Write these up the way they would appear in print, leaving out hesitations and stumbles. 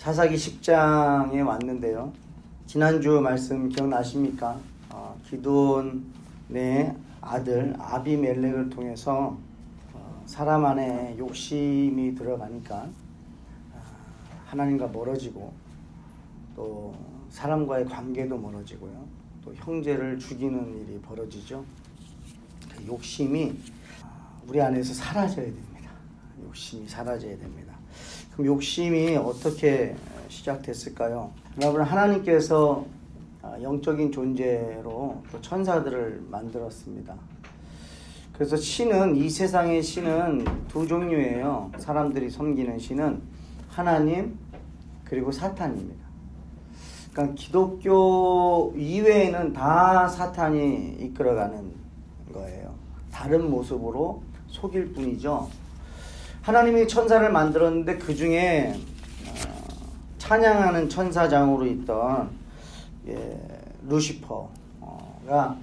사사기 10장에 왔는데요. 지난주 말씀 기억나십니까? 기드온의 아들 아비멜렉을 통해서 사람 안에 욕심이 들어가니까 하나님과 멀어지고 또 사람과의 관계도 멀어지고요. 또 형제를 죽이는 일이 벌어지죠. 욕심이 우리 안에서 사라져야 됩니다. 욕심이 사라져야 됩니다. 그럼 욕심이 어떻게 시작됐을까요? 여러분, 하나님께서 영적인 존재로 또 천사들을 만들었습니다. 그래서 신은, 이 세상의 신은 두 종류예요. 사람들이 섬기는 신은 하나님 그리고 사탄입니다. 그러니까 기독교 이외에는 다 사탄이 이끌어가는 거예요. 다른 모습으로 속일 뿐이죠. 하나님이 천사를 만들었는데 그 중에 찬양하는 천사장으로 있던 루시퍼가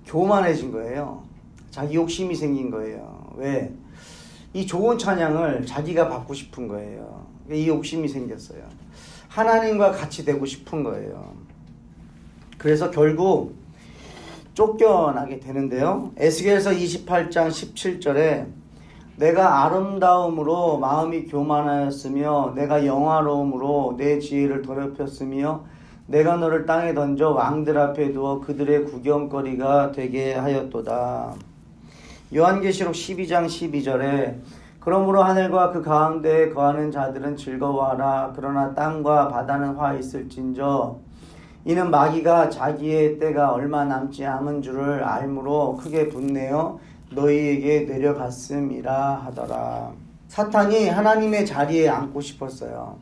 교만해진 거예요. 자기 욕심이 생긴 거예요. 왜? 이 좋은 찬양을 자기가 받고 싶은 거예요. 이 욕심이 생겼어요. 하나님과 같이 되고 싶은 거예요. 그래서 결국 쫓겨나게 되는데요. 에스겔서 28장 17절에 내가 아름다움으로 마음이 교만하였으며 내가 영화로움으로 내 지혜를 더럽혔으며 내가 너를 땅에 던져 왕들 앞에 두어 그들의 구경거리가 되게 하였도다. 요한계시록 12장 12절에 그러므로 하늘과 그 가운데에 거하는 자들은 즐거워하라. 그러나 땅과 바다는 화 있을진저 이는 마귀가 자기의 때가 얼마 남지 않은 줄을 알므로 크게 분내어 너희에게 내려갔음이라 하더라. 사탄이 하나님의 자리에 앉고 싶었어요.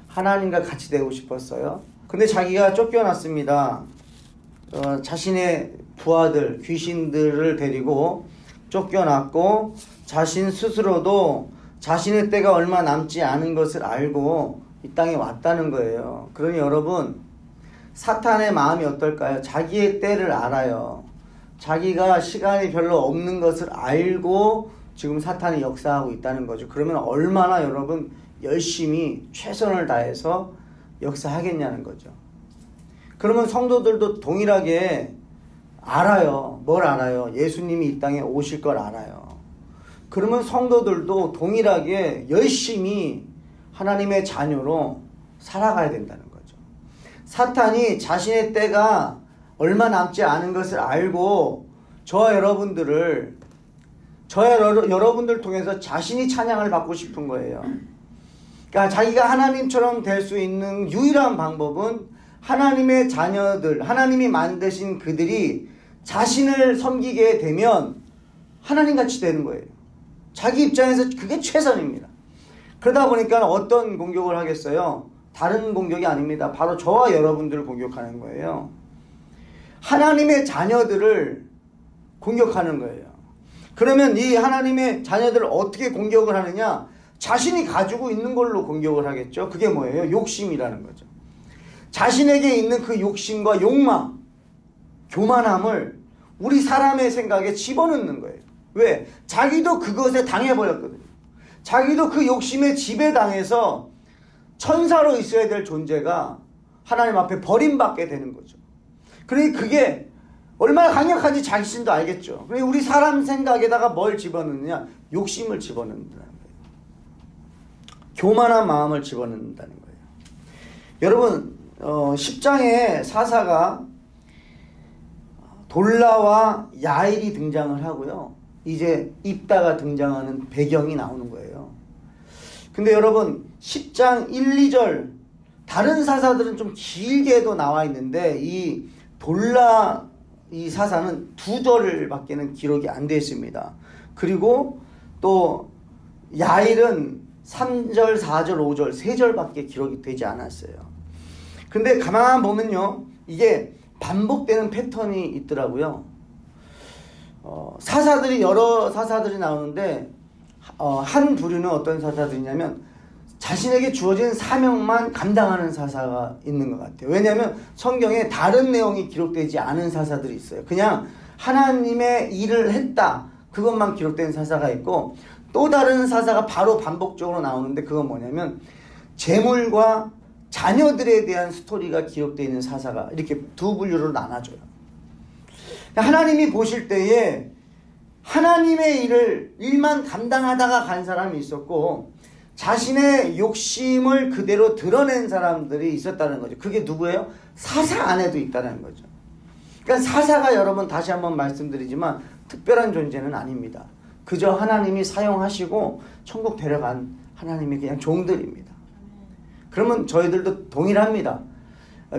하나님과 같이 되고 싶었어요. 근데 자기가 쫓겨났습니다. 자신의 부하들, 귀신들을 데리고 쫓겨났고 자신 스스로도 자신의 때가 얼마 남지 않은 것을 알고 이 땅에 왔다는 거예요. 그러니 여러분, 사탄의 마음이 어떨까요? 자기의 때를 알아요. 자기가 시간이 별로 없는 것을 알고 지금 사탄이 역사하고 있다는 거죠. 그러면 얼마나 여러분 열심히 최선을 다해서 역사하겠냐는 거죠. 그러면 성도들도 동일하게 알아요. 뭘 알아요? 예수님이 이 땅에 오실 걸 알아요. 그러면 성도들도 동일하게 열심히 하나님의 자녀로 살아가야 된다는 거죠. 사탄이 자신의 때가 얼마 남지 않은 것을 알고 저와 여러분들 통해서 자신이 찬양을 받고 싶은 거예요. 그러니까 자기가 하나님처럼 될 수 있는 유일한 방법은 하나님의 자녀들, 하나님이 만드신 그들이 자신을 섬기게 되면 하나님같이 되는 거예요. 자기 입장에서 그게 최선입니다. 그러다 보니까 어떤 공격을 하겠어요? 다른 공격이 아닙니다. 바로 저와 여러분들을 공격하는 거예요. 하나님의 자녀들을 공격하는 거예요. 그러면 이 하나님의 자녀들을 어떻게 공격을 하느냐? 자신이 가지고 있는 걸로 공격을 하겠죠. 그게 뭐예요? 욕심이라는 거죠. 자신에게 있는 그 욕심과 욕망, 교만함을 우리 사람의 생각에 집어넣는 거예요. 왜? 자기도 그것에 당해버렸거든요. 자기도 그 욕심에 지배당해서 천사로 있어야 될 존재가 하나님 앞에 버림받게 되는 거죠. 그러니 그게 얼마나 강력한지 자신도 알겠죠. 그러니 우리 사람 생각에다가 뭘 집어넣느냐? 욕심을 집어넣는다는 거예요. 교만한 마음을 집어넣는다는 거예요. 여러분, 10장에 사사가 돌라와 야일이 등장을 하고요. 이제 입다가 등장하는 배경이 나오는 거예요. 근데 여러분, 10장 1, 2절 다른 사사들은 좀 길게도 나와 있는데 이 돌라 이 사사는 2절밖에는 기록이 안 되어 있습니다. 그리고 또 야일은 3절, 4절, 5절, 3절밖에 기록이 되지 않았어요. 근데 가만 보면요, 이게 반복되는 패턴이 있더라고요. 사사들이 여러 사사들이 나오는데 한 부류는 어떤 사사들이냐면 자신에게 주어진 사명만 감당하는 사사가 있는 것 같아요. 왜냐하면 성경에 다른 내용이 기록되지 않은 사사들이 있어요. 그냥 하나님의 일을 했다, 그것만 기록된 사사가 있고, 또 다른 사사가 바로 반복적으로 나오는데 그건 뭐냐면 재물과 자녀들에 대한 스토리가 기록되어 있는 사사가 이렇게 두 분류로 나눠져요. 하나님이 보실 때에 하나님의 일만 감당하다가 간 사람이 있었고 자신의 욕심을 그대로 드러낸 사람들이 있었다는 거죠. 그게 누구예요? 사사 안에도 있다는 거죠. 그러니까 사사가 여러분 다시 한번 말씀드리지만 특별한 존재는 아닙니다. 그저 하나님이 사용하시고 천국 데려간 하나님의 그냥 종들입니다. 그러면 저희들도 동일합니다.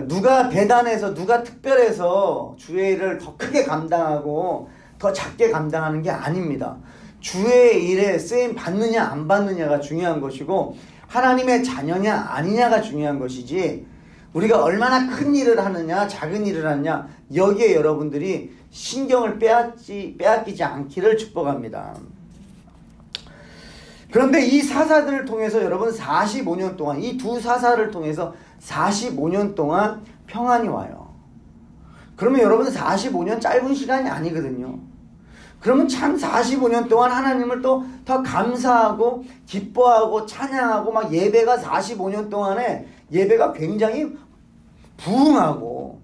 누가 대단해서 누가 특별해서 주의 일을 더 크게 감당하고 더 작게 감당하는 게 아닙니다. 주의 일에 쓰임 받느냐 안 받느냐가 중요한 것이고 하나님의 자녀냐 아니냐가 중요한 것이지 우리가 얼마나 큰 일을 하느냐 작은 일을 하느냐 여기에 여러분들이 신경을 빼앗기지 않기를 축복합니다. 그런데 이 사사들을 통해서 여러분 45년 동안 이 두 사사를 통해서 45년 동안 평안이 와요. 그러면 여러분 45년 짧은 시간이 아니거든요. 그러면 참 45년 동안 하나님을 또 더 감사하고 기뻐하고 찬양하고 막 예배가 45년 동안에 예배가 굉장히 부흥하고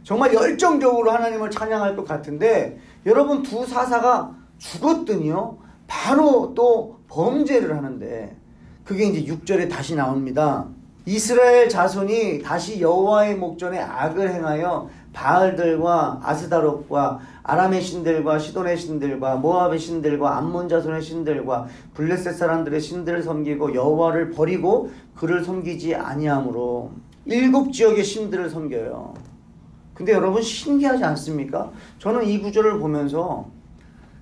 정말 열정적으로 하나님을 찬양할 것 같은데 여러분 두 사사가 죽었더니요 바로 또 범죄를 하는데 그게 이제 6절에 다시 나옵니다. 이스라엘 자손이 다시 여호와의 목전에 악을 행하여 바알들과 아스다롯과 아람의 신들과 시돈의 신들과 모압의 신들과 암몬 자손의 신들과 블레셋 사람들의 신들을 섬기고 여호와를 버리고 그를 섬기지 아니하므로 7지역의 신들을 섬겨요. 근데 여러분 신기하지 않습니까? 저는 이 구절을 보면서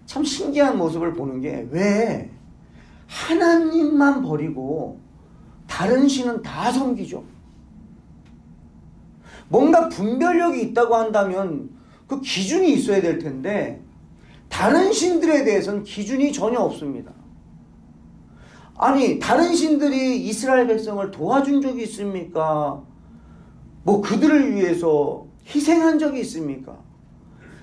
참 신기한 모습을 보는 게 왜 하나님만 버리고 다른 신은 다 섬기죠? 뭔가 분별력이 있다고 한다면 그 기준이 있어야 될 텐데 다른 신들에 대해서는 기준이 전혀 없습니다. 아니 다른 신들이 이스라엘 백성을 도와준 적이 있습니까? 뭐 그들을 위해서 희생한 적이 있습니까?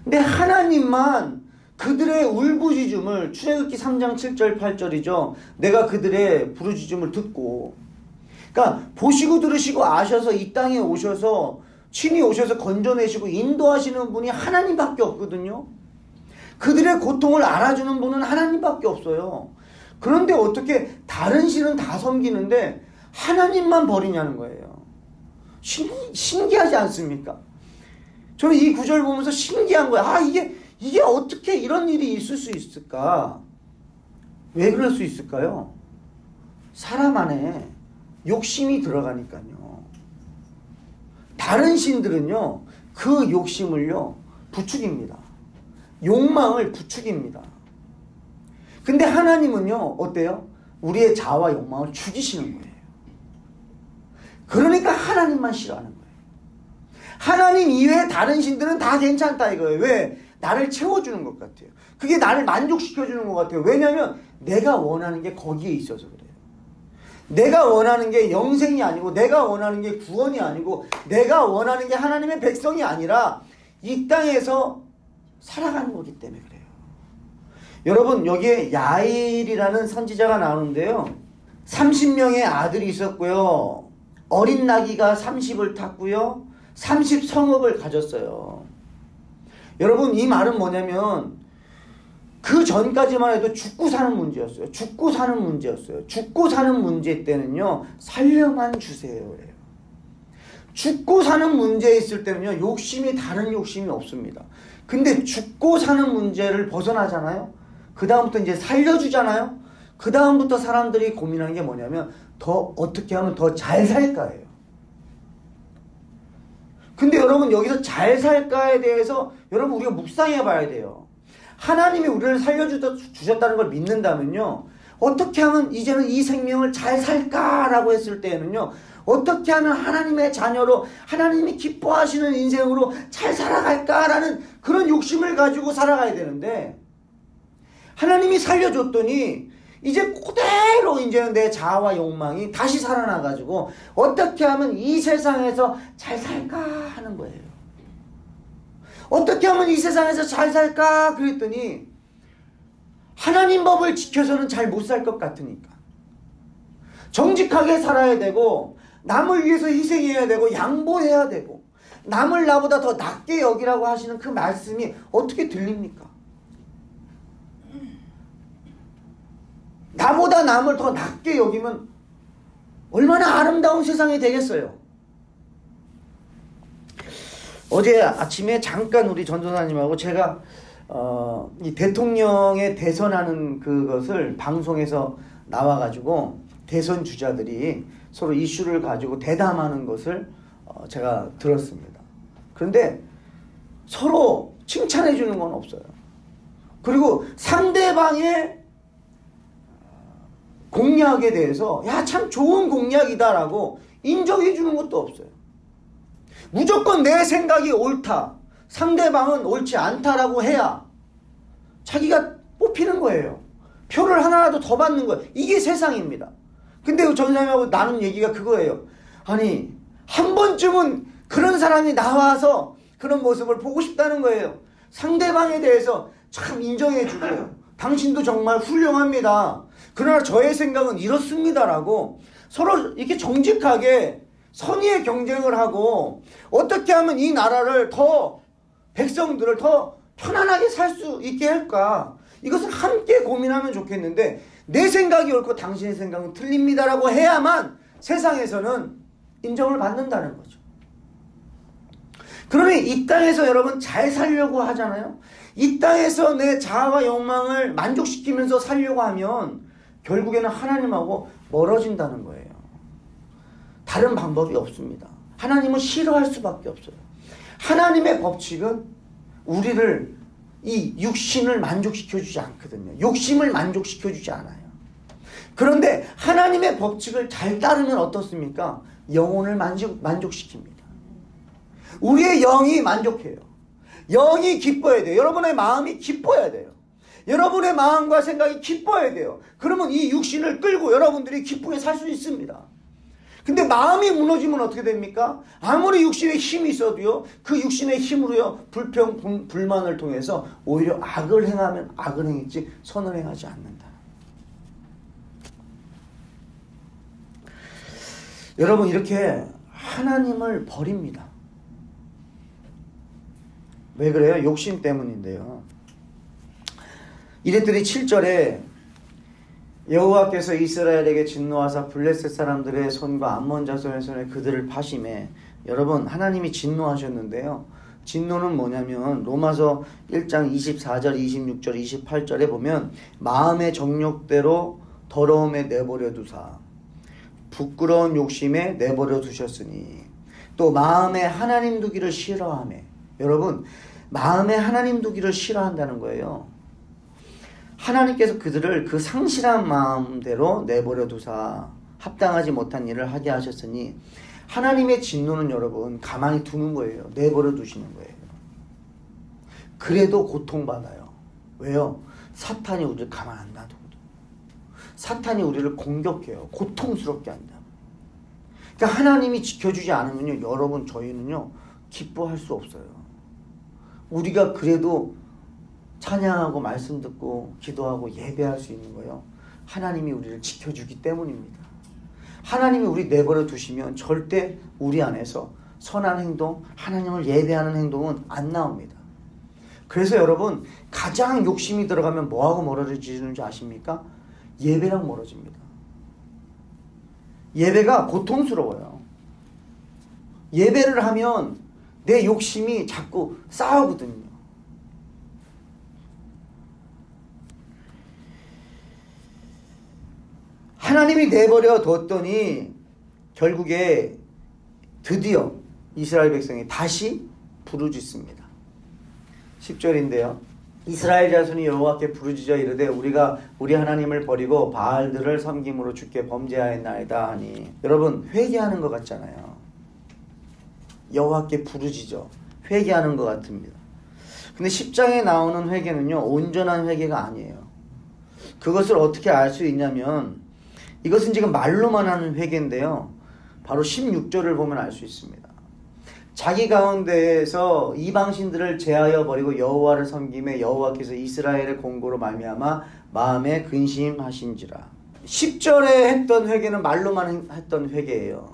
근데 하나님만 그들의 울부짖음을 출애굽기 3장 7절 8절이죠. 내가 그들의 부르짖음을 듣고 그러니까 보시고 들으시고 아셔서 이 땅에 오셔서 친히 오셔서 건져내시고 인도하시는 분이 하나님밖에 없거든요. 그들의 고통을 알아주는 분은 하나님밖에 없어요. 그런데 어떻게 다른 신은 다 섬기는데 하나님만 버리냐는 거예요. 신기하지 않습니까? 저는 이 구절 보면서 신기한 거예요. 아 이게 어떻게 이런 일이 있을 수 있을까? 왜 그럴 수 있을까요? 사람 안에 욕심이 들어가니까요. 다른 신들은요, 그 욕심을요, 부추깁니다. 욕망을 부추깁니다. 근데 하나님은요, 어때요? 우리의 자아와 욕망을 죽이시는 거예요. 그러니까 하나님만 싫어하는 거예요. 하나님 이외에 다른 신들은 다 괜찮다 이거예요. 왜? 나를 채워주는 것 같아요. 그게 나를 만족시켜주는 것 같아요. 왜냐하면 내가 원하는 게 거기에 있어서 그래요. 내가 원하는 게 영생이 아니고 내가 원하는 게 구원이 아니고 내가 원하는 게 하나님의 백성이 아니라 이 땅에서 살아가는 거기 때문에 그래요. 여러분 여기에 야일이라는 선지자가 나오는데요. 30명의 아들이 있었고요. 어린 나귀가 30을 탔고요. 30성읍을 가졌어요. 여러분 이 말은 뭐냐면 그 전까지만 해도 죽고 사는 문제였어요. 죽고 사는 문제였어요. 죽고 사는 문제 때는요. 살려만 주세요. 그래요. 죽고 사는 문제에 있을 때는요. 욕심이 다른 욕심이 없습니다. 근데 죽고 사는 문제를 벗어나잖아요. 그 다음부터 이제 살려주잖아요. 그 다음부터 사람들이 고민하는 게 뭐냐면 더 어떻게 하면 더 잘 살까예요. 근데 여러분 여기서 잘 살까에 대해서 여러분 우리가 묵상해 봐야 돼요. 하나님이 우리를 살려주셨다는 걸 믿는다면요. 어떻게 하면 이제는 이 생명을 잘 살까라고 했을 때에는요. 어떻게 하면 하나님의 자녀로 하나님이 기뻐하시는 인생으로 잘 살아갈까라는 그런 욕심을 가지고 살아가야 되는데 하나님이 살려줬더니 이제 그대로 이제는 내 자아와 욕망이 다시 살아나가지고 어떻게 하면 이 세상에서 잘 살까 하는 거예요. 어떻게 하면 이 세상에서 잘 살까 그랬더니 하나님 법을 지켜서는 잘 못 살 것 같으니까 정직하게 살아야 되고 남을 위해서 희생해야 되고 양보해야 되고 남을 나보다 더 낮게 여기라고 하시는 그 말씀이 어떻게 들립니까? 나보다 남을 더 낮게 여기면 얼마나 아름다운 세상이 되겠어요. 어제 아침에 잠깐 우리 전도사님하고 제가 이 대통령의 대선하는 그것을 방송에서 나와가지고 대선 주자들이 서로 이슈를 가지고 대담하는 것을 제가 들었습니다. 그런데 서로 칭찬해 주는 건 없어요. 그리고 상대방의 공약에 대해서 야, 참 좋은 공약이다라고 인정해 주는 것도 없어요. 무조건 내 생각이 옳다, 상대방은 옳지 않다라고 해야 자기가 뽑히는 거예요. 표를 하나라도 더 받는 거예요. 이게 세상입니다. 근데 전사님하고 나눈 얘기가 그거예요. 아니, 한 번쯤은 그런 사람이 나와서 그런 모습을 보고 싶다는 거예요. 상대방에 대해서 참 인정해주고 당신도 정말 훌륭합니다. 그러나 저의 생각은 이렇습니다라고 서로 이렇게 정직하게 선의의 경쟁을 하고 어떻게 하면 이 나라를 더 백성들을 더 편안하게 살 수 있게 할까, 이것을 함께 고민하면 좋겠는데 내 생각이 옳고 당신의 생각은 틀립니다라고 해야만 세상에서는 인정을 받는다는 거죠. 그러면 이 땅에서 여러분 잘 살려고 하잖아요. 이 땅에서 내 자아와 욕망을 만족시키면서 살려고 하면 결국에는 하나님하고 멀어진다는 거예요. 다른 방법이 없습니다. 하나님은 싫어할 수밖에 없어요. 하나님의 법칙은 우리를 이 육신을 만족시켜주지 않거든요. 욕심을 만족시켜주지 않아요. 그런데 하나님의 법칙을 잘 따르면 어떻습니까? 영혼을 만족시킵니다. 우리의 영이 만족해요. 영이 기뻐야 돼요. 여러분의 마음이 기뻐야 돼요. 여러분의 마음과 생각이 기뻐야 돼요. 그러면 이 육신을 끌고 여러분들이 기쁘게 살 수 있습니다. 근데 마음이 무너지면 어떻게 됩니까? 아무리 육신에 힘이 있어도요, 그 육신의 힘으로요, 불평, 불만을 통해서 오히려 악을 행하면 악을 행했지 선을 행하지 않는다. 여러분, 이렇게 하나님을 버립니다. 왜 그래요? 욕심 때문인데요. 이랬더니 7절에 여호와께서 이스라엘에게 진노하사 블레셋 사람들의 손과 암몬 자손의 손에 그들을 파심해. 여러분, 하나님이 진노하셨는데요. 진노는 뭐냐면 로마서 1장 24절, 26절, 28절에 보면 마음의 정욕대로 더러움에 내버려 두사 부끄러운 욕심에 내버려 두셨으니 또 마음에 하나님 두기를 싫어하매. 여러분, 마음에 하나님 두기를 싫어한다는 거예요. 하나님께서 그들을 그 상실한 마음대로 내버려 두사 합당하지 못한 일을 하게 하셨으니, 하나님의 진노는 여러분 가만히 두는 거예요. 내버려 두시는 거예요. 그래도 고통받아요. 왜요? 사탄이 우리를 가만 안 놔두거든. 사탄이 우리를 공격해요. 고통스럽게 한다. 그러니까 하나님이 지켜주지 않으면요, 여러분, 저희는요 기뻐할 수 없어요. 우리가 그래도 찬양하고 말씀 듣고 기도하고 예배할 수 있는 거요, 하나님이 우리를 지켜주기 때문입니다. 하나님이 우리 내버려 두시면 절대 우리 안에서 선한 행동, 하나님을 예배하는 행동은 안 나옵니다. 그래서 여러분, 가장 욕심이 들어가면 뭐하고 멀어지는지 아십니까? 예배랑 멀어집니다. 예배가 고통스러워요. 예배를 하면 내 욕심이 자꾸 싸우거든요. 하나님이 내버려 뒀더니 결국에 드디어 이스라엘 백성이 다시 부르짖습니다. 10절인데요. 이스라엘 자손이 여호와께 부르짖어 이르되 우리가 우리 하나님을 버리고 바알들을 섬김으로 주께 범죄하였나이다 하니. 여러분, 회개하는 것 같잖아요. 여호와께 부르짖어 회개하는 것 같습니다. 근데 10장에 나오는 회개는요, 온전한 회개가 아니에요. 그것을 어떻게 알 수 있냐면, 이것은 지금 말로만 하는 회개인데요, 바로 16절을 보면 알 수 있습니다. 자기 가운데에서 이방신들을 제하여 버리고 여호와를 섬김에 여호와께서 이스라엘의 공고로 말미암아 마음에 근심하신지라. 10절에 했던 회개는 말로만 했던 회개예요.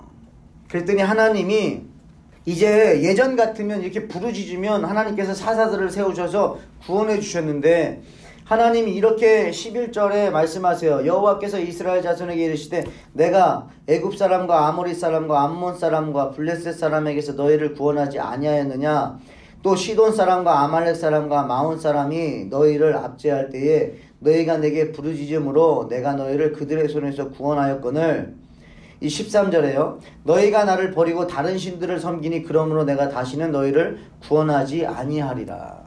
그랬더니 하나님이 이제 예전 같으면 이렇게 부르짖으면 하나님께서 사사들을 세우셔서 구원해 주셨는데, 하나님이 이렇게 11절에 말씀하세요. 여호와께서 이스라엘 자손에게 이르시되 내가 애굽 사람과 아모리 사람과 암몬 사람과 블레셋 사람에게서 너희를 구원하지 아니하였느냐. 또 시돈 사람과 아말렉 사람과 마온 사람이 너희를 압제할 때에 너희가 내게 부르짖음으로 내가 너희를 그들의 손에서 구원하였거늘. 이 13절에요. 너희가 나를 버리고 다른 신들을 섬기니 그러므로 내가 다시는 너희를 구원하지 아니하리라.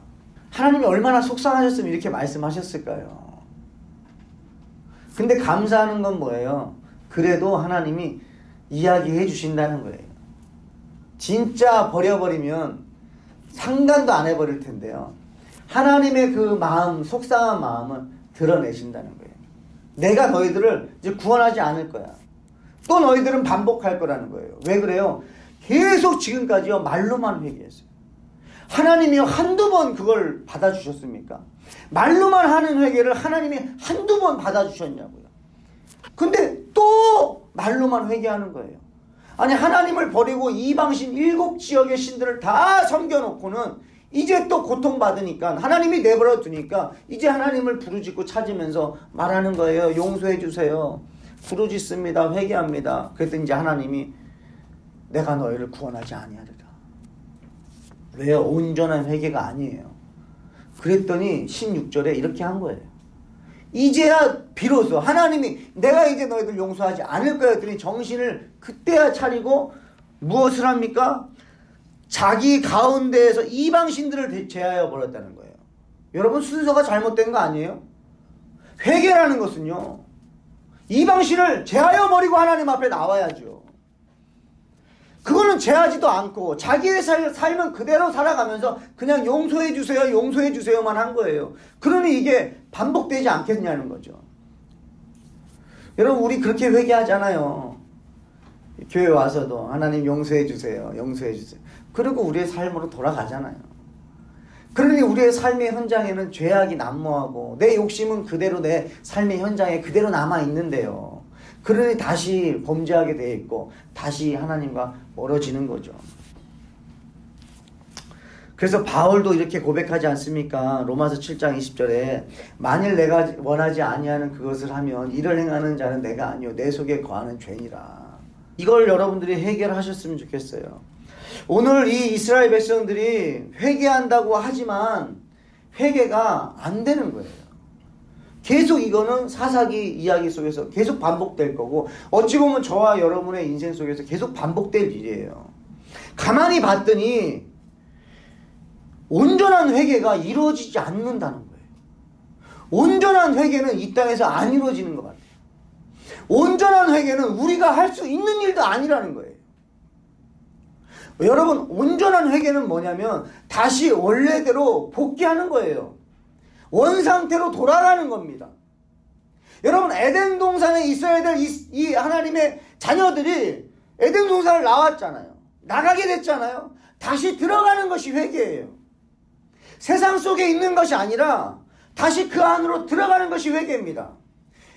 하나님이 얼마나 속상하셨으면 이렇게 말씀하셨을까요? 근데 감사하는 건 뭐예요? 그래도 하나님이 이야기해 주신다는 거예요. 진짜 버려버리면 상관도 안 해버릴 텐데요. 하나님의 그 마음, 속상한 마음을 드러내신다는 거예요. 내가 너희들을 이제 구원하지 않을 거야. 또 너희들은 반복할 거라는 거예요. 왜 그래요? 계속 지금까지요 말로만 회개했어요. 하나님이 한두 번 그걸 받아주셨습니까? 말로만 하는 회개를 하나님이 한두 번 받아주셨냐고요. 근데 또 말로만 회개하는 거예요. 아니, 하나님을 버리고 이방신 7지역의 신들을 다 섬겨놓고는 이제 또 고통받으니까, 하나님이 내버려 두니까 이제 하나님을 부르짖고 찾으면서 말하는 거예요. 용서해 주세요. 부르짖습니다. 회개합니다. 그랬더니 이제 하나님이 내가 너희를 구원하지 아니하리라. 왜요? 온전한 회개가 아니에요. 그랬더니 16절에 이렇게 한 거예요. 이제야 비로소 하나님이 내가 이제 너희들 용서하지 않을 거야 했더니 정신을 그때야 차리고 무엇을 합니까? 자기 가운데에서 이방신들을 제하여 버렸다는 거예요. 여러분, 순서가 잘못된 거 아니에요? 회개라는 것은요, 이방신을 제하여 버리고 하나님 앞에 나와야죠. 그거는 제하지도 않고 자기의 삶은 그대로 살아가면서 그냥 용서해 주세요, 용서해 주세요만 한 거예요. 그러니 이게 반복되지 않겠냐는 거죠. 여러분, 우리 그렇게 회개하잖아요. 교회 와서도 하나님 용서해 주세요, 용서해 주세요. 그리고 우리의 삶으로 돌아가잖아요. 그러니 우리의 삶의 현장에는 죄악이 난무하고 내 욕심은 그대로 내 삶의 현장에 그대로 남아있는데요. 그러니 다시 범죄하게 되어 있고 다시 하나님과 멀어지는 거죠. 그래서 바울도 이렇게 고백하지 않습니까? 로마서 7장 20절에 만일 내가 원하지 아니하는 그것을 하면 이를 행하는 자는 내가 아니요 내 속에 거하는 죄니라. 이걸 여러분들이 해결하셨으면 좋겠어요. 오늘 이 이스라엘 백성들이 회개한다고 하지만 회개가 안 되는 거예요. 계속 이거는 사사기 이야기 속에서 계속 반복될 거고, 어찌 보면 저와 여러분의 인생 속에서 계속 반복될 일이에요. 가만히 봤더니 온전한 회개가 이루어지지 않는다는 거예요. 온전한 회개는 이 땅에서 안 이루어지는 것 같아요. 온전한 회개는 우리가 할 수 있는 일도 아니라는 거예요. 여러분, 온전한 회개는 뭐냐면 다시 원래대로 복귀하는 거예요. 원상태로 돌아가는 겁니다. 여러분, 에덴 동산에 있어야 될 이 하나님의 자녀들이 에덴 동산을 나왔잖아요. 나가게 됐잖아요. 다시 들어가는 것이 회개예요. 세상 속에 있는 것이 아니라 다시 그 안으로 들어가는 것이 회개입니다.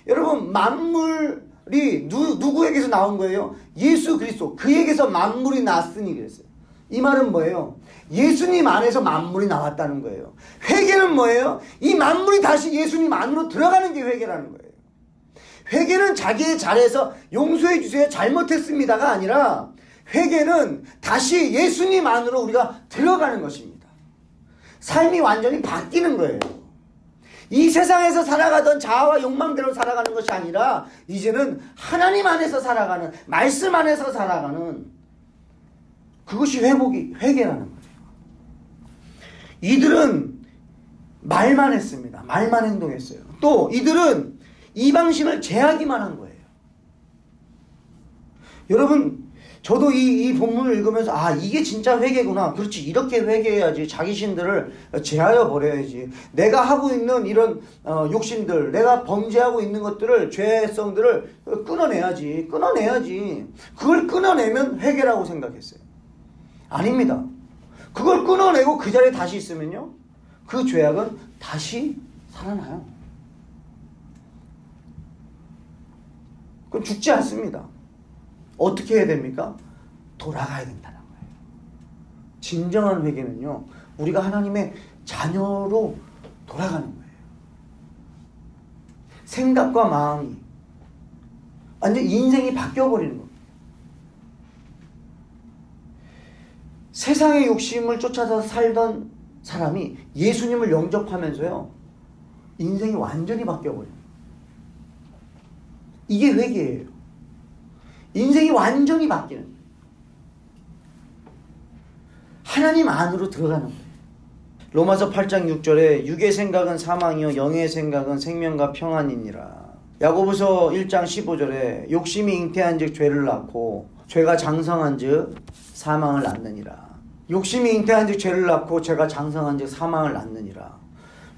여러분, 만물이 누구에게서 나온 거예요? 예수 그리스도, 그에게서 만물이 났으니 그랬어요. 이 말은 뭐예요? 예수님 안에서 만물이 나왔다는 거예요. 회개는 뭐예요? 이 만물이 다시 예수님 안으로 들어가는 게 회개라는 거예요. 회개는 자기의 잘해서 용서해 주세요, 잘못했습니다가 아니라 회개는 다시 예수님 안으로 우리가 들어가는 것입니다. 삶이 완전히 바뀌는 거예요. 이 세상에서 살아가던 자아와 욕망대로 살아가는 것이 아니라 이제는 하나님 안에서 살아가는, 말씀 안에서 살아가는, 그것이 회개라는 거예요. 이들은 말만 했습니다. 말만 행동했어요. 또 이들은 이방신을 제하기만 한 거예요. 여러분, 저도 이 본문을 읽으면서 이게 진짜 회개구나. 그렇지, 이렇게 회개해야지. 자기 신들을 제하여 버려야지. 내가 하고 있는 이런 욕심들, 내가 범죄하고 있는 것들을, 죄성들을 끊어내야지. 그걸 끊어내면 회개라고 생각했어요. 아닙니다. 그걸 끊어내고 그 자리에 다시 있으면요, 그 죄악은 다시 살아나요. 그럼 죽지 않습니다. 어떻게 해야 됩니까? 돌아가야 된다는 거예요. 진정한 회개는요, 우리가 하나님의 자녀로 돌아가는 거예요. 생각과 마음이 완전 인생이 바뀌어버리는 겁니다. 세상의 욕심을 쫓아서 살던 사람이 예수님을 영접하면서요, 인생이 완전히 바뀌어버려요. 이게 회개예요. 인생이 완전히 바뀌는 거예요. 하나님 안으로 들어가는 거예요. 로마서 8장 6절에 육의 생각은 사망이요 영의 생각은 생명과 평안이니라. 야고보서 1장 15절에 욕심이 잉태한 즉 죄를 낳고 죄가 장성한 즉 사망을 낳느니라. 욕심이 잉태한 즉 죄를 낳고 죄가 장성한 즉 사망을 낳느니라.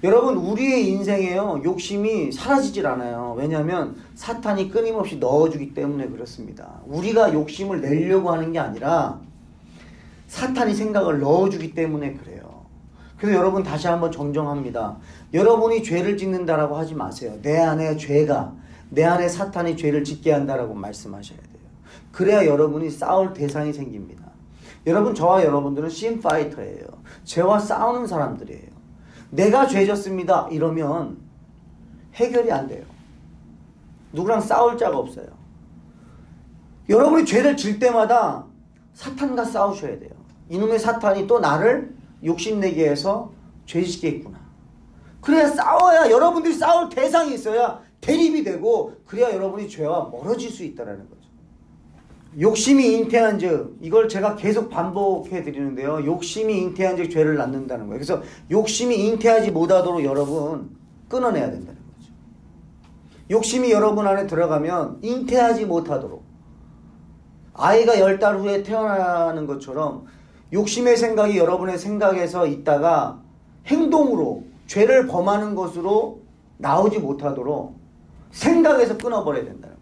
여러분, 우리의 인생에요, 욕심이 사라지질 않아요. 왜냐하면 사탄이 끊임없이 넣어주기 때문에 그렇습니다. 우리가 욕심을 내려고 하는 게 아니라 사탄이 생각을 넣어주기 때문에 그래요. 그래서 여러분, 다시 한번 정정합니다. 여러분이 죄를 짓는다라고 하지 마세요. 내 안에 죄가, 내 안에 사탄이 죄를 짓게 한다라고 말씀하셔야 돼요. 그래야 여러분이 싸울 대상이 생깁니다. 여러분, 저와 여러분들은 씬파이터예요. 죄와 싸우는 사람들이에요. 내가 죄졌습니다 이러면 해결이 안 돼요. 누구랑 싸울 자가 없어요. 여러분이 죄를 질 때마다 사탄과 싸우셔야 돼요. 이놈의 사탄이 또 나를 욕심내게 해서 죄짓겠구나. 그래야 싸워야, 여러분들이 싸울 대상이 있어야 대립이 되고, 그래야 여러분이 죄와 멀어질 수 있다는 거죠. 욕심이 잉태한 즉, 이걸 제가 계속 반복해 드리는데요, 욕심이 잉태한 즉 죄를 낳는다는 거예요. 그래서 욕심이 잉태하지 못하도록 여러분 끊어내야 된다는 거죠. 욕심이 여러분 안에 들어가면 잉태하지 못하도록, 아이가 10달 후에 태어나는 것처럼 욕심의 생각이 여러분의 생각에서 있다가 행동으로 죄를 범하는 것으로 나오지 못하도록 생각에서 끊어버려야 된다는 거죠.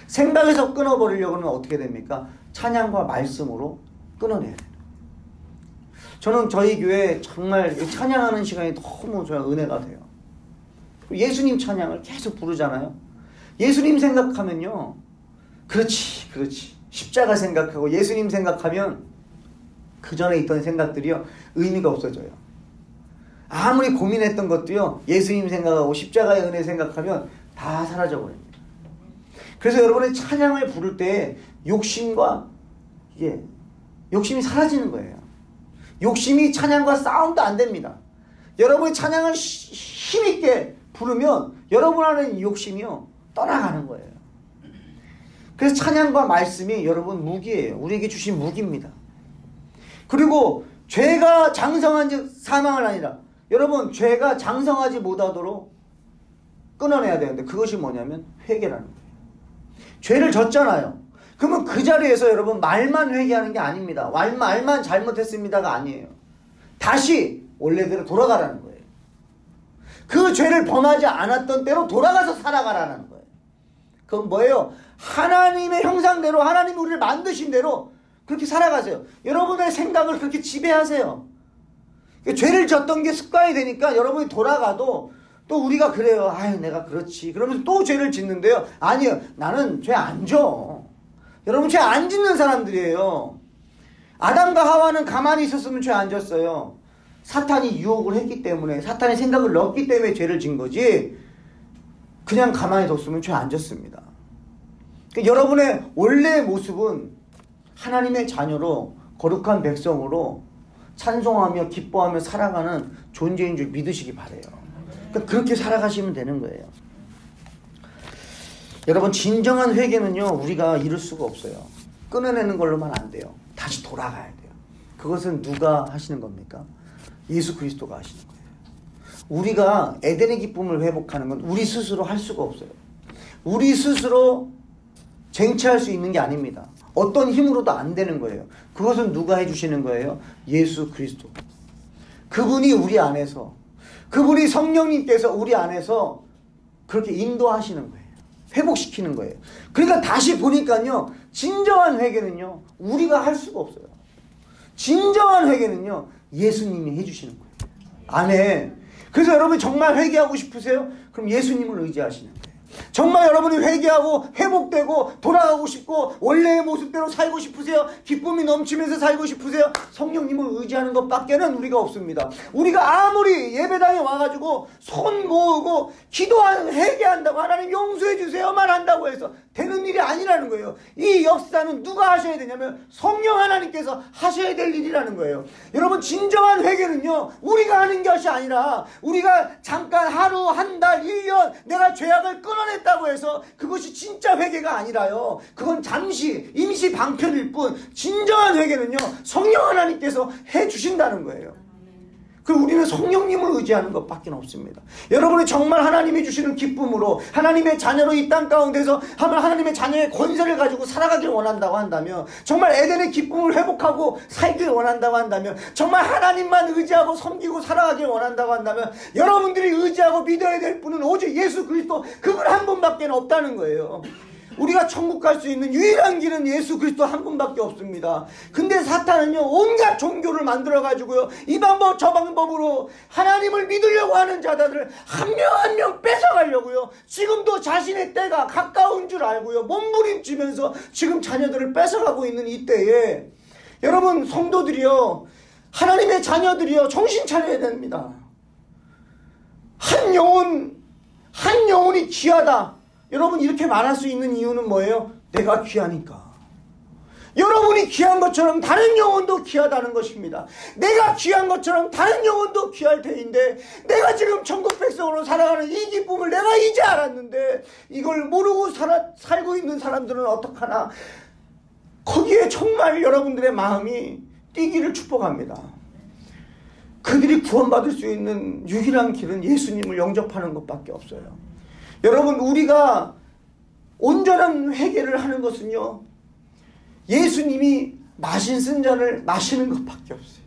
생각에서 끊어버리려고 하면 어떻게 됩니까? 찬양과 말씀으로 끊어내야 돼요. 저는 저희 교회 정말 찬양하는 시간이 너무 저의 은혜가 돼요. 예수님 찬양을 계속 부르잖아요. 예수님 생각하면요, 그렇지 십자가 생각하고 예수님 생각하면 그 전에 있던 생각들이요, 의미가 없어져요. 아무리 고민했던 것도요, 예수님 생각하고 십자가의 은혜 생각하면 다 사라져버립니다. 그래서 여러분의 찬양을 부를 때 욕심과 욕심이 사라지는 거예요. 욕심이 찬양과 싸움도 안 됩니다. 여러분이 찬양을 힘있게 부르면 여러분 안에 욕심이요, 떠나가는 거예요. 그래서 찬양과 말씀이 여러분 무기예요. 우리에게 주신 무기입니다. 그리고 죄가 장성한 즉 사망을 아니라, 여러분 죄가 장성하지 못하도록 끊어내야 되는데, 그것이 뭐냐면 회개라는 거예요. 죄를 졌잖아요. 그러면 그 자리에서 여러분 말만 회개하는 게 아닙니다. 말만 잘못했습니다가 아니에요. 다시 원래대로 돌아가라는 거예요. 그 죄를 범하지 않았던 때로 돌아가서 살아가라는 거예요. 그건 뭐예요? 하나님의 형상대로, 하나님이 우리를 만드신 대로 그렇게 살아가세요. 여러분의 생각을 그렇게 지배하세요. 죄를 졌던 게 습관이 되니까 여러분이 돌아가도 또 우리가 그래요. 아유, 내가 그렇지. 그러면서 또 죄를 짓는데요. 아니요, 나는 죄 안 져. 여러분, 죄 안 짓는 사람들이에요. 아담과 하와는 가만히 있었으면 죄 안 졌어요. 사탄이 유혹을 했기 때문에, 사탄의 생각을 넣었기 때문에 죄를 진 거지, 그냥 가만히 뒀으면 죄 안 졌습니다. 그러니까 여러분의 원래의 모습은 하나님의 자녀로, 거룩한 백성으로 찬송하며 기뻐하며 살아가는 존재인 줄 믿으시기 바라요. 그러니까 그렇게 살아가시면 되는 거예요. 여러분, 진정한 회개는요, 우리가 이룰 수가 없어요. 끊어내는 걸로만 안 돼요. 다시 돌아가야 돼요. 그것은 누가 하시는 겁니까? 예수 그리스도가 하시는 거예요. 우리가 에덴의 기쁨을 회복하는 건 우리 스스로 할 수가 없어요. 우리 스스로 쟁취할 수 있는 게 아닙니다. 어떤 힘으로도 안 되는 거예요. 그것은 누가 해주시는 거예요? 예수 그리스도. 그분이 우리 안에서, 그분이 성령님께서 우리 안에서 그렇게 인도하시는 거예요. 회복시키는 거예요. 그러니까 다시 보니까요, 진정한 회개는요, 우리가 할 수가 없어요. 진정한 회개는요, 예수님이 해주시는 거예요. 아멘. 그래서 여러분이 정말 회개하고 싶으세요? 그럼 예수님을 의지하시는 거예요. 정말 여러분이 회개하고 회복되고 돌아가고 싶고 원래의 모습대로 살고 싶으세요? 기쁨이 넘치면서 살고 싶으세요? 성령님을 의지하는 것밖에는 우리가 없습니다. 우리가 아무리 예배당에 와가지고 손 모으고 기도하는 회개한다고 하나님 용서해 주세요만 한다고 해서 되는 일이 아니라는 거예요. 이 역사는 누가 하셔야 되냐면 성령 하나님께서 하셔야 될 일이라는 거예요. 여러분, 진정한 회개는요, 우리가 하는 것이 아니라 우리가 잠깐 하루, 한 달, 1년 내가 죄악을 끊어냈다고 해서 그것이 진짜 회개가 아니라요, 그건 잠시 임시 방편일 뿐, 진정한 회개는요 성령 하나님께서 해주신다는 거예요. 그럼 우리는 성령님을 의지하는 것밖에 없습니다. 여러분이 정말 하나님이 주시는 기쁨으로 하나님의 자녀로 이 땅 가운데서 하나님의 자녀의 권세를 가지고 살아가길 원한다고 한다면, 정말 에덴의 기쁨을 회복하고 살길 원한다고 한다면, 정말 하나님만 의지하고 섬기고 살아가길 원한다고 한다면, 여러분들이 의지하고 믿어야 될 분은 오직 예수 그리스도, 그분 한 분밖에 없다는 거예요. 우리가 천국 갈 수 있는 유일한 길은 예수 그리스도 한 분밖에 없습니다. 근데 사탄은요, 온갖 종교를 만들어가지고요, 이 방법 저 방법으로 하나님을 믿으려고 하는 자들을 한 명 한 명 뺏어가려고요, 지금도 자신의 때가 가까운 줄 알고요, 몸부림치면서 지금 자녀들을 뺏어가고 있는 이때에, 여러분 성도들이요, 하나님의 자녀들이요, 정신 차려야 됩니다. 한 영혼이 귀하다. 여러분, 이렇게 말할 수 있는 이유는 뭐예요? 내가 귀하니까. 여러분이 귀한 것처럼 다른 영혼도 귀하다는 것입니다. 내가 귀한 것처럼 다른 영혼도 귀할 테인데, 내가 지금 천국 백성으로 살아가는 이 기쁨을 내가 이제 알았는데 이걸 모르고 살고 있는 사람들은 어떡하나. 거기에 정말 여러분들의 마음이 뛰기를 축복합니다. 그들이 구원받을 수 있는 유일한 길은 예수님을 영접하는 것밖에 없어요. 여러분, 우리가 온전한 회개를 하는 것은요, 예수님이 마신 쓴 잔을 마시는 것밖에 없어요.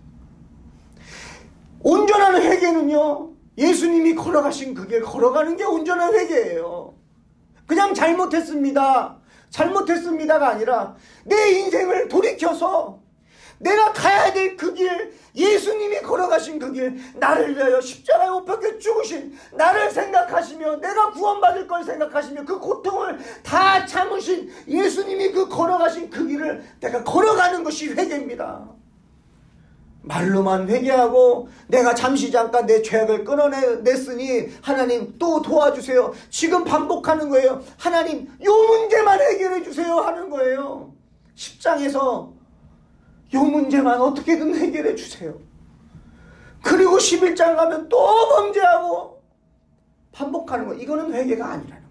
온전한 회개는요, 예수님이 걸어가신 그 길 걸어가는 게 온전한 회개예요. 그냥 잘못했습니다가 아니라 내 인생을 돌이켜서 내가 가야 될 그 길, 예수님이 걸어가신 그 길, 나를 위하여 십자가에 못 박혀 죽으신 나를 생각하시며, 내가 구원받을 걸 생각하시며, 그 고통을 다 참으신 예수님이 그 걸어가신 그 길을 내가 걸어가는 것이 회개입니다. 말로만 회개하고 내가 잠깐 내 죄악을 끊어냈으니 하나님 또 도와주세요, 지금 반복하는 거예요. 하나님 요 문제만 해결해 주세요 하는 거예요. 10장에서 요 문제만 어떻게든 해결해 주세요. 그리고 11장 가면 또 범죄하고 반복하는 거, 이거는 회개가 아니라는 거예요.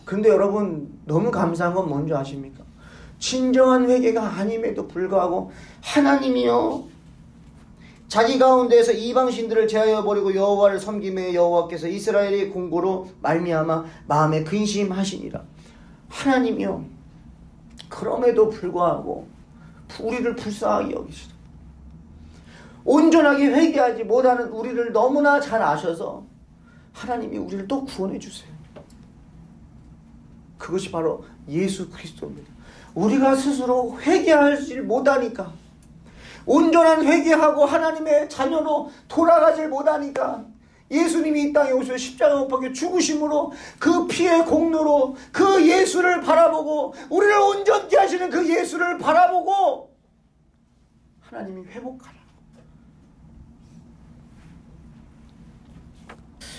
그런데 여러분, 너무 감사한 건 뭔지 아십니까? 진정한 회개가 아님에도 불구하고 하나님이요, 자기 가운데에서 이방신들을 제하여 버리고 여호와를 섬김에 여호와께서 이스라엘의 공고로 말미암아 마음에 근심하시니라. 하나님이요, 그럼에도 불구하고 우리를 불쌍하게 여기시다. 온전하게 회개하지 못하는 우리를 너무나 잘 아셔서 하나님이 우리를 또 구원해 주세요. 그것이 바로 예수 그리스도입니다. 우리가 스스로 회개하지 못하니까, 온전한 회개하고 하나님의 자녀로 돌아가질 못하니까, 예수님이 이 땅에 오셔서 십자가 못 박혀 죽으심으로 그 피의 공로로 그 예수를 바라보고, 우리를 온전케 하시는 그 예수를 바라보고 하나님이 회복하라.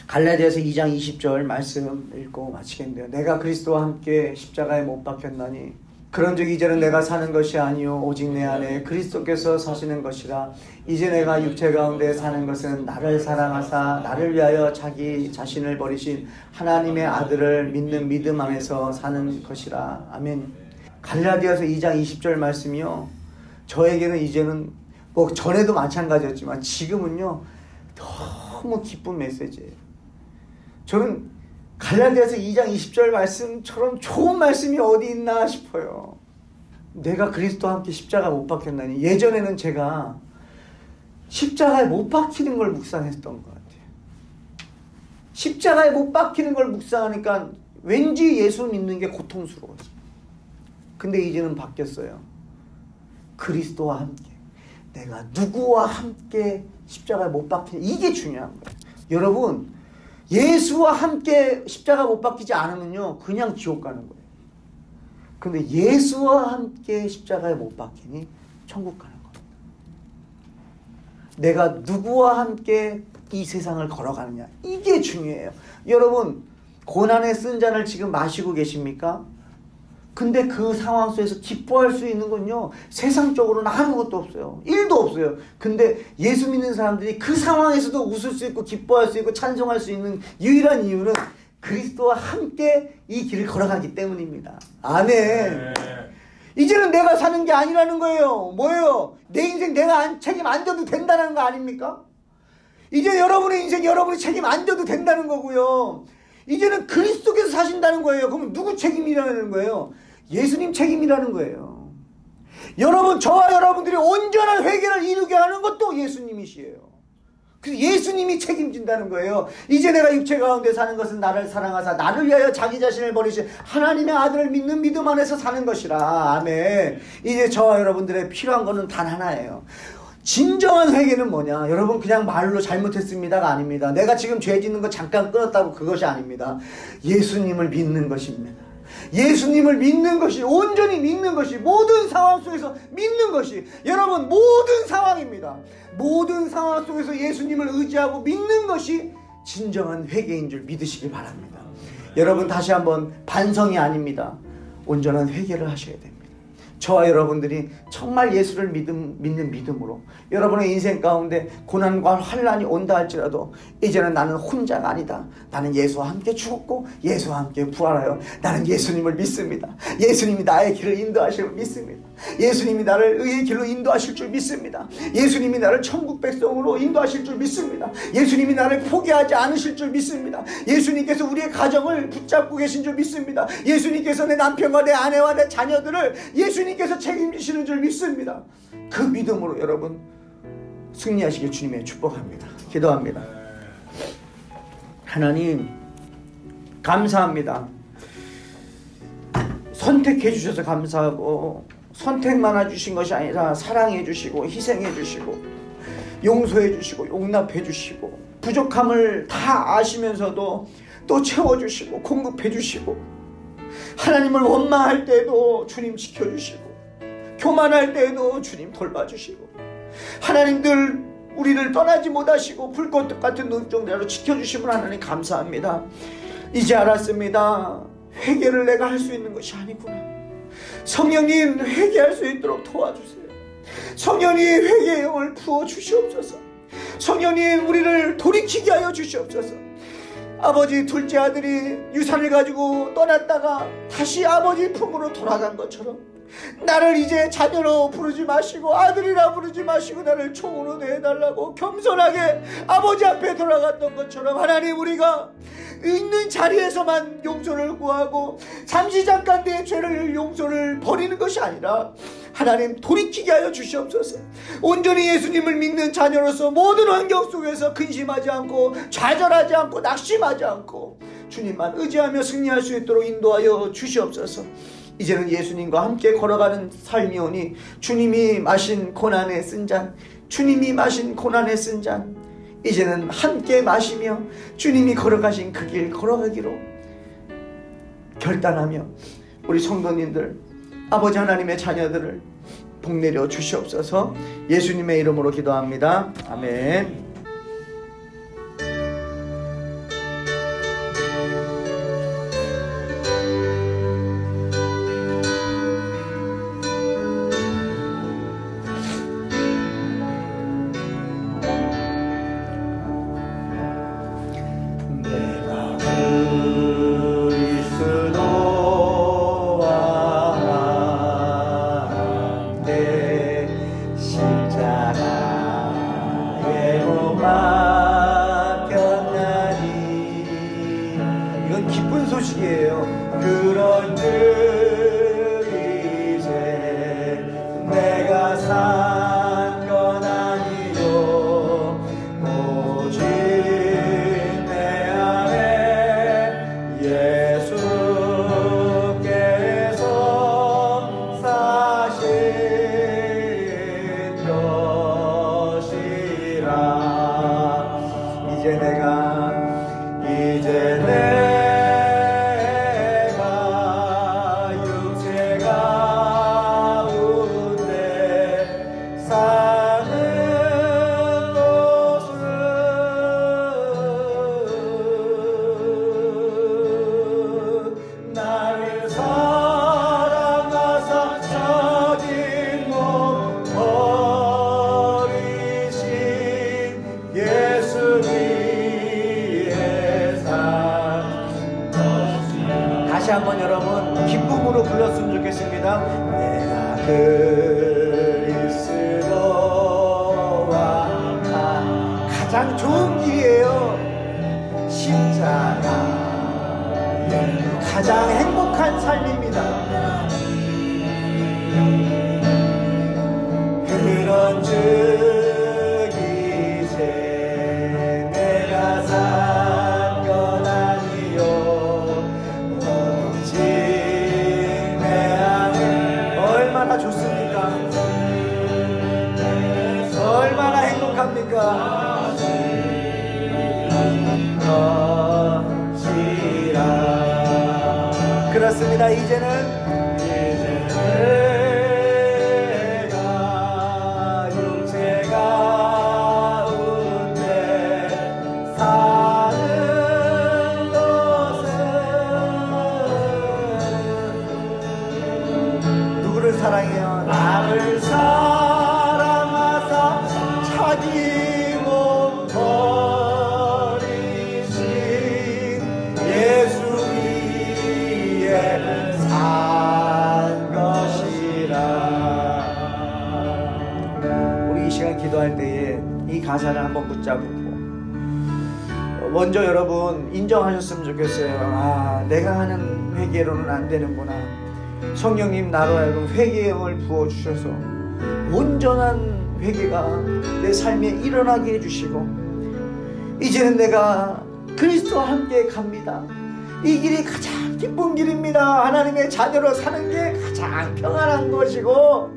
갈라디아서 2장 20절 말씀 읽고 마치겠는데요. 내가 그리스도와 함께 십자가에 못 박혔나니 그런즉 이제는 내가 사는 것이 아니요 오직 내 안에 그리스도께서 사시는 것이라. 이제 내가 육체 가운데 사는 것은 나를 사랑하사 나를 위하여 자기 자신을 버리신 하나님의 아들을 믿는 믿음 안에서 사는 것이라. 아멘. 갈라디아서 2장 20절 말씀이요, 저에게는 이제는 뭐 전에도 마찬가지였지만 지금은요 너무 기쁜 메시지예요. 저는 갈라디아서 2장 20절 말씀처럼 좋은 말씀이 어디 있나 싶어요. 내가 그리스도와 함께 십자가 못 박혔나니. 예전에는 제가 십자가에 못 박히는 걸 묵상했던 것 같아요. 십자가에 못 박히는 걸 묵상하니까 왠지 예수 믿는 게 고통스러웠어요. 근데 이제는 바뀌었어요. 그리스도와 함께, 내가 누구와 함께 십자가에 못 박히냐, 이게 중요한 거예요. 여러분, 예수와 함께 십자가 못 박히지 않으면요 그냥 지옥 가는 거예요. 근데 예수와 함께 십자가에 못 박히니 천국 가는 겁니다. 내가 누구와 함께 이 세상을 걸어가느냐, 이게 중요해요. 여러분, 고난의 쓴 잔을 지금 마시고 계십니까? 근데 그 상황 속에서 기뻐할 수 있는 건요 세상적으로는 아무것도 없어요. 1도 없어요. 근데 예수 믿는 사람들이 그 상황에서도 웃을 수 있고 기뻐할 수 있고 찬송할 수 있는 유일한 이유는 그리스도와 함께 이 길을 걸어가기 때문입니다. 아멘. 이제는 내가 사는 게 아니라는 거예요. 뭐예요? 내 인생 내가 책임 안 져도 된다는 거 아닙니까? 이제 여러분의 인생 여러분이 책임 안 져도 된다는 거고요. 이제는 그리스도께서 사신다는 거예요. 그러면 누구 책임이라는 거예요? 예수님 책임이라는 거예요. 여러분, 저와 여러분들이 온전한 회개를 이루게 하는 것도 예수님이시에요. 그래서 예수님이 책임진다는 거예요. 이제 내가 육체 가운데 사는 것은 나를 사랑하사 나를 위하여 자기 자신을 버리신 하나님의 아들을 믿는 믿음 안에서 사는 것이라. 아멘. 이제 저와 여러분들의 필요한 것은 단 하나예요. 진정한 회개는 뭐냐? 여러분, 그냥 말로 잘못했습니다가 아닙니다. 내가 지금 죄 짓는 거 잠깐 끊었다고 그것이 아닙니다. 예수님을 믿는 것입니다. 예수님을 믿는 것이, 온전히 믿는 것이, 모든 상황 속에서 믿는 것이, 여러분, 모든 상황입니다. 모든 상황 속에서 예수님을 의지하고 믿는 것이 진정한 회개인 줄 믿으시기 바랍니다. 여러분, 다시 한번 반성이 아닙니다. 온전한 회개를 하셔야 됩니다. 저와 여러분들이 정말 예수를 믿는 믿음으로 여러분의 인생 가운데 고난과 환난이 온다 할지라도 이제는 나는 혼자가 아니다. 나는 예수와 함께 죽었고 예수와 함께 부활하여 나는 예수님을 믿습니다. 예수님이 나의 길을 인도하실 줄 믿습니다. 예수님이 나를 의의 길로 인도하실 줄 믿습니다. 예수님이 나를 천국 백성으로 인도하실 줄 믿습니다. 예수님이 나를 포기하지 않으실 줄 믿습니다. 예수님께서 우리의 가정을 붙잡고 계신 줄 믿습니다. 예수님께서 내 남편과 내 아내와 내 자녀들을 예수님께서 책임지시는 줄 믿습니다. 그 믿음으로 여러분 승리하시길 주님의 축복합니다. 기도합니다. 하나님, 감사합니다. 선택해 주셔서 감사하고, 선택만 해주신 것이 아니라 사랑해 주시고 희생해 주시고 용서해 주시고 용납해 주시고 부족함을 다 아시면서도 또 채워주시고 공급해 주시고, 하나님을 원망할 때에도 주님 지켜주시고, 교만할 때에도 주님 돌봐주시고, 하나님 늘 우리를 떠나지 못하시고 불꽃 같은 눈동자로 지켜주심을 하나님 감사합니다. 이제 알았습니다. 회개를 내가 할 수 있는 것이 아니구나. 성령님, 회개할 수 있도록 도와주세요. 성령님, 회개의 영을 부어주시옵소서. 성령님, 우리를 돌이키게 하여 주시옵소서. 아버지 둘째 아들이 유산을 가지고 떠났다가 다시 아버지 품으로 돌아간 것처럼 나를 이제 자녀로 부르지 마시고 아들이라 부르지 마시고 나를 총으로 내달라고 겸손하게 아버지 앞에 돌아갔던 것처럼, 하나님, 우리가 있는 자리에서만 용서를 구하고 잠시 잠깐 내 죄를 용서를 버리는 것이 아니라 하나님 돌이키게 하여 주시옵소서. 온전히 예수님을 믿는 자녀로서 모든 환경 속에서 근심하지 않고 좌절하지 않고 낙심하지 않고 주님만 의지하며 승리할 수 있도록 인도하여 주시옵소서. 이제는 예수님과 함께 걸어가는 삶이오니 주님이 마신 고난의 쓴 잔, 주님이 마신 고난의 쓴 잔, 이제는 함께 마시며 주님이 걸어가신 그 길 걸어가기로 결단하며 우리 성도님들, 아버지 하나님의 자녀들을 복내려 주시옵소서. 예수님의 이름으로 기도합니다. 아멘. 십자가에 못 힘으로 불렀으면 좋겠습니다. 내가 그리스도와 가장 좋은 길이에요. 십자가 가장 행복한 삶입니다. 그런즉 이제 내가 산 건 아니요 오직 내 안에 얼마나 좋습니까? 얼마나 행복합니까? 그렇습니다. 이제는 내가 육체 가운데 사는 것은 누구를 사랑해요? 나를 사랑하사 자기 몸 버리신 예수 위에 산 것이라. 우리 이 시간 기도할 때에 이 가사를 한번 붙잡고 먼저 여러분 인정하셨으면 좋겠어요. 아, 내가 하는 회개로는 안 되는구나. 성령님 나로 하여금 회개의 영을 부어주셔서 온전한 회개가 내 삶에 일어나게 해주시고 이제는 내가 그리스도와 함께 갑니다. 이 길이 가장 기쁜 길입니다. 하나님의 자녀로 사는 게 가장 평안한 것이고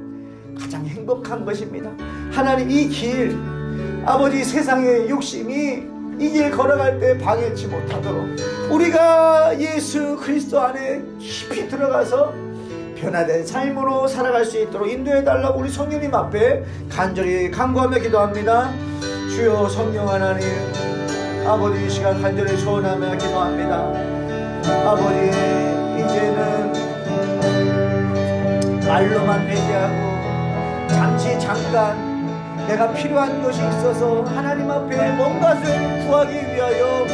가장 행복한 것입니다. 하나님 이 길 아버지 세상의 욕심이 이 길 걸어갈 때 방해치 못하도록 우리가 예수 그리스도 안에 깊이 들어가서 변화된 삶으로 살아갈 수 있도록 인도해달라고 우리 성령님 앞에 간절히 간구하며 기도합니다. 주여 성령 하나님 아버지 이 시간 간절히 소원하며 기도합니다. 아버지 이제는 말로만 회개하고 잠시 잠깐 내가 필요한 것이 있어서 하나님 앞에 뭔가를 구하기 위하여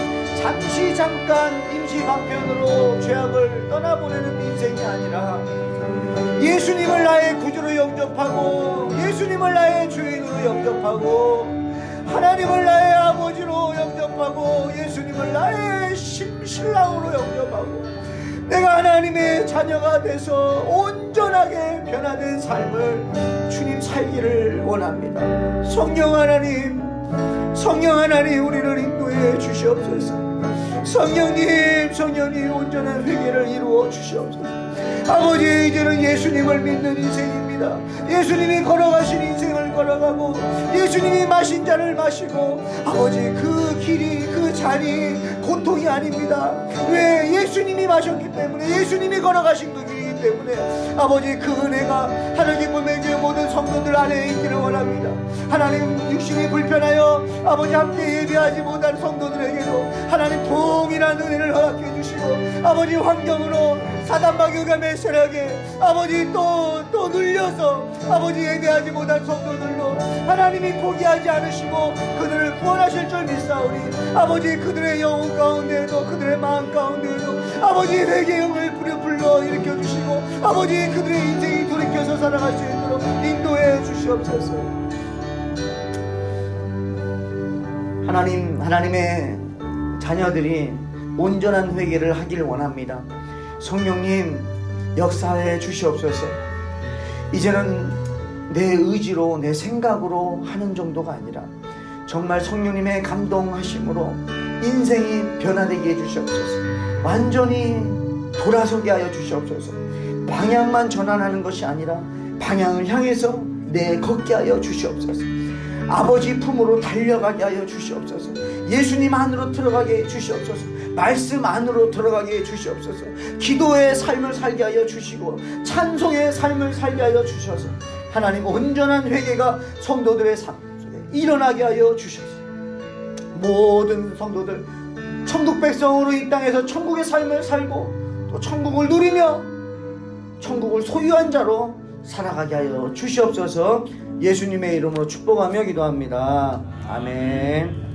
잠시 잠깐 임시 방편으로 죄악을 떠나보내는 인생이 아니라 예수님을 나의 구주로 영접하고 예수님을 나의 주인으로 영접하고 하나님을 나의 아버지로 영접하고 예수님을 나의 신랑으로 영접하고 내가 하나님의 자녀가 돼서 온전하게 변화된 삶을 주님 살기를 원합니다. 성령 하나님 우리를 인도해 주시옵소서. 성령님 온전한 회개를 이루어 주시옵소서. 아버지 이제는 예수님을 믿는 인생입니다. 예수님이 걸어가신 인생을 걸어가고 예수님이 마신 잔을 마시고 아버지 그 길이 그 잔이 고통이 아닙니다. 왜? 예수님이 마셨기 때문에 예수님이 걸어가신 그 길이기 때문에 아버지 그 은혜가 하나님 보내주의 모든 성도들 안에 있기를 원합니다. 하나님 육신이 불편하여 아버지 함께 예배하지 못한 성도들에게도 하나님 동일한 은혜를 허락해 주시고 아버지 환경으로 사단마귀가 매설하게 아버지 또 눌려서 아버지 예배하지 못한 성도들로 하나님이 포기하지 않으시고 그들을 구원하실 줄 믿사오니 아버지 그들의 영혼 가운데에도 그들의 마음 가운데에도 아버지 회개의 영을 불러 일으켜 주시고 아버지 그들의 인생이 돌이켜서 살아갈 수 있도록 인도해 주시옵소서. 하나님의 자녀들이 온전한 회개를 하기를 원합니다. 성령님 역사해 주시옵소서. 이제는 내 의지로 내 생각으로 하는 정도가 아니라 정말 성령님의 감동하심으로 인생이 변화되게 해주시옵소서. 완전히 돌아서게 하여 주시옵소서. 방향만 전환하는 것이 아니라 방향을 향해서 내 걷게 하여 주시옵소서. 아버지 품으로 달려가게 하여 주시옵소서. 예수님 안으로 들어가게 해 주시옵소서. 말씀 안으로 들어가게 해 주시옵소서. 기도의 삶을 살게 하여 주시고 찬송의 삶을 살게 하여 주셔서 하나님 온전한 회개가 성도들의 삶 속에 일어나게 하여 주셔서 모든 성도들 천국 백성으로 이 땅에서 천국의 삶을 살고 또 천국을 누리며 천국을 소유한 자로 살아가게 하여 주시옵소서. 예수님의 이름으로 축복하며 기도합니다. 아멘.